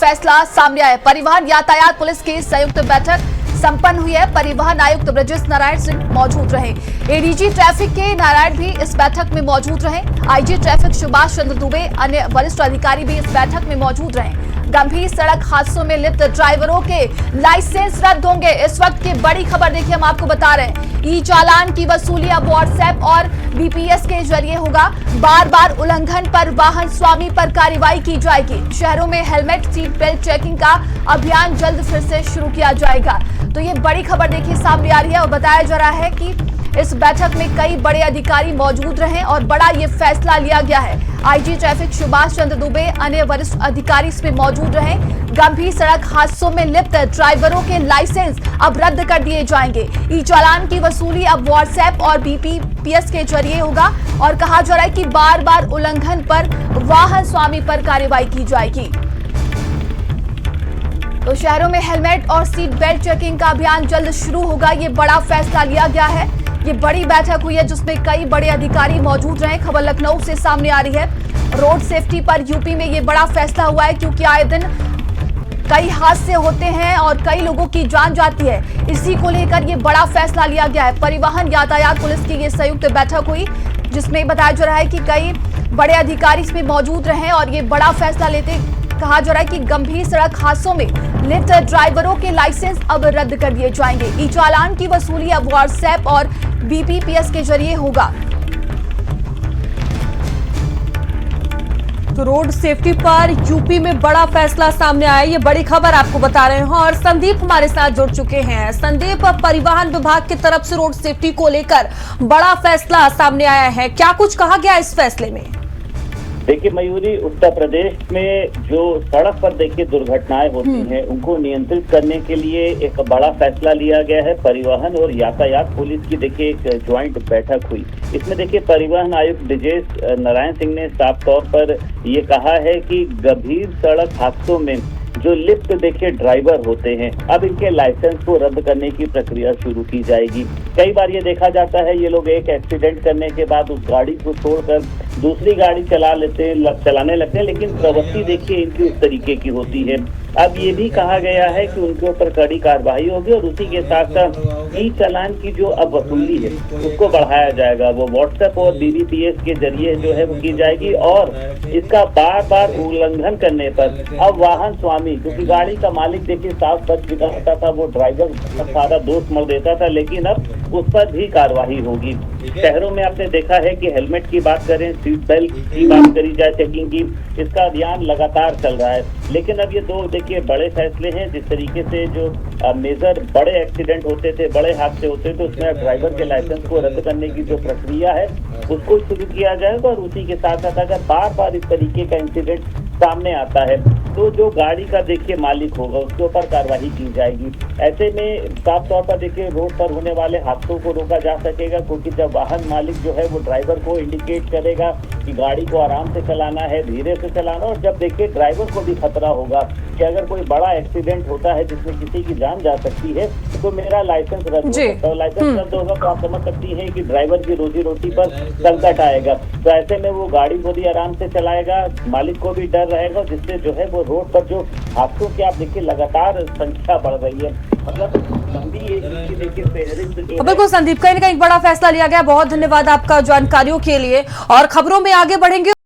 फैसला सामने आया। परिवहन यातायात पुलिस की संयुक्त बैठक संपन्न हुई है। परिवहन आयुक्त ब्रजेश नारायण सिंह मौजूद रहे। एडीजी ट्रैफिक के नारायण भी इस बैठक में मौजूद रहे। आईजी ट्रैफिक सुभाष चंद्र दुबे अन्य वरिष्ठ अधिकारी भी इस बैठक में मौजूद रहे। गंभीर सड़क हादसों में लिप्त ड्राइवरों के लाइसेंस रद्द होंगे। इस वक्त की बड़ी खबर देखिए, हम आपको बता रहे हैं। ई चालान की वसूली अब व्हाट्सएप और बीपीएस के जरिए होगा। बार बार उल्लंघन पर वाहन स्वामी पर कार्रवाई की जाएगी। शहरों में हेलमेट सीट बेल्ट चेकिंग का अभियान जल्द फिर से शुरू किया जाएगा। तो ये बड़ी खबर देखिए सामने आ रही है और बताया जा रहा है कि इस बैठक में कई बड़े अधिकारी मौजूद रहे और बड़ा ये फैसला लिया गया है। आईजी ट्रैफिक सुभाष चंद्र दुबे अन्य वरिष्ठ अधिकारी इसमें मौजूद रहे। गंभीर सड़क हादसों में लिप्त ड्राइवरों के लाइसेंस अब रद्द कर दिए जाएंगे। ई चालान की वसूली अब व्हाट्सएप और बीपीएस के जरिए होगा और कहा जा रहा है कि बार बार उल्लंघन पर वाहन स्वामी पर कार्रवाई की जाएगी। तो शहरों में हेलमेट और सीट बेल्ट चेकिंग का अभियान जल्द शुरू होगा। ये बड़ा फैसला लिया गया है। ये बड़ी बैठक हुई है जिसमें कई बड़े अधिकारी मौजूद रहे। खबर लखनऊ से सामने आ रही है। रोड सेफ्टी पर यूपी में ये बड़ा फैसला हुआ है क्योंकि आए दिन कई हादसे होते हैं और कई लोगों की जान जाती है। इसी को लेकर ये बड़ा फैसला लिया गया है। परिवहन यातायात पुलिस की ये संयुक्त बैठक हुई जिसमें बताया जा रहा है कि कई बड़े अधिकारी इसमें मौजूद रहे और ये बड़ा फैसला लेते कहा जा रहा है कि गंभीर सड़क हादसों में लिप्त ड्राइवरों के लाइसेंस अब रद्द कर दिए जाएंगे। ई चालान की वसूली अब व्हाट्सएप और बीपीएस के जरिए होगा। तो रोड सेफ्टी पर यूपी में बड़ा फैसला सामने आया, ये बड़ी खबर आपको बता रहे हैं और संदीप हमारे साथ जुड़ चुके हैं। संदीप, परिवहन विभाग की तरफ से रोड सेफ्टी को लेकर बड़ा फैसला सामने आया है, क्या कुछ कहा गया इस फैसले में? देखिए मयूरी, उत्तर प्रदेश में जो सड़क पर देखिए दुर्घटनाएं होती हैं उनको नियंत्रित करने के लिए एक बड़ा फैसला लिया गया है। परिवहन और यातायात पुलिस की देखिए एक ज्वाइंट बैठक हुई। इसमें देखिए परिवहन आयुक्त ब्रजेश नारायण सिंह ने साफ तौर पर ये कहा है कि गंभीर सड़क हादसों में जो लिप्त देखिए ड्राइवर होते हैं अब इनके लाइसेंस को रद्द करने की प्रक्रिया शुरू की जाएगी। कई बार ये देखा जाता है ये लोग एक एक्सीडेंट करने के बाद उस गाड़ी को छोड़कर दूसरी गाड़ी चलाने लगते हैं, लेकिन प्रवृत्ति देखिए इनकी उस तरीके की होती है। अब ये भी कहा गया है कि उनके ऊपर कड़ी कार्रवाई होगी और उसी के साथ साथ ई चालान की जो अब वसूली है उसको बढ़ाया जाएगा। वो व्हाट्सएप और बीबीपीएस के जरिए जो है वो की जाएगी और इसका बार बार उल्लंघन करने पर अब वाहन स्वामी, क्योंकि गाड़ी का मालिक देखिए साफ बच चुका होता था, वो ड्राइवर सारा दोष मर देता था, लेकिन अब उस पर भी कार्रवाई होगी। शहरों में आपने देखा है कि हेलमेट की बात करें, सीट बेल्ट की बात करी जाए, चेकिंग की, इसका अभियान लगातार चल रहा है। लेकिन अब ये दो देखिए बड़े फैसले हैं। जिस तरीके से जो मेजर बड़े एक्सीडेंट होते थे, बड़े हादसे होते थे, उसमें ड्राइवर के लाइसेंस को रद्द करने की जो प्रक्रिया है उसको शुरू किया जाएगा और उसी के साथ साथ अगर बार बार इस तरीके का इंसिडेंट सामने आता है तो जो गाड़ी का देखिए मालिक होगा उसके ऊपर कार्रवाई की जाएगी। ऐसे में साफ तौर पर देखिए रोड पर होने वाले हादसों को रोका जा सकेगा, क्योंकि जब वाहन मालिक जो है वो ड्राइवर को इंडिकेट करेगा कि गाड़ी को आराम से चलाना है, धीरे से चलाना, और जब देखिए ड्राइवर को भी खतरा होगा कि अगर कोई बड़ा एक्सीडेंट होता है जिसमें किसी की जान जा सकती है तो मेरा लाइसेंस रद्द हो सकता है। लाइसेंस रद्द होगा तो आप समझ सकती हैं कि ड्राइवर की रोजी रोटी पर संकट आएगा। तो ऐसे में वो गाड़ी को भी आराम से चलाएगा, मालिक को भी डर रहेगा, जिससे जो है वो रोड पर जो हादसों की आप देखिए लगातार संख्या बढ़ रही है। मतलब बिल्कुल संदीप, कहीं ना कहीं बड़ा फैसला लिया गया। बहुत धन्यवाद आपका जानकारियों के लिए और खबरों में आगे बढ़ेंगे।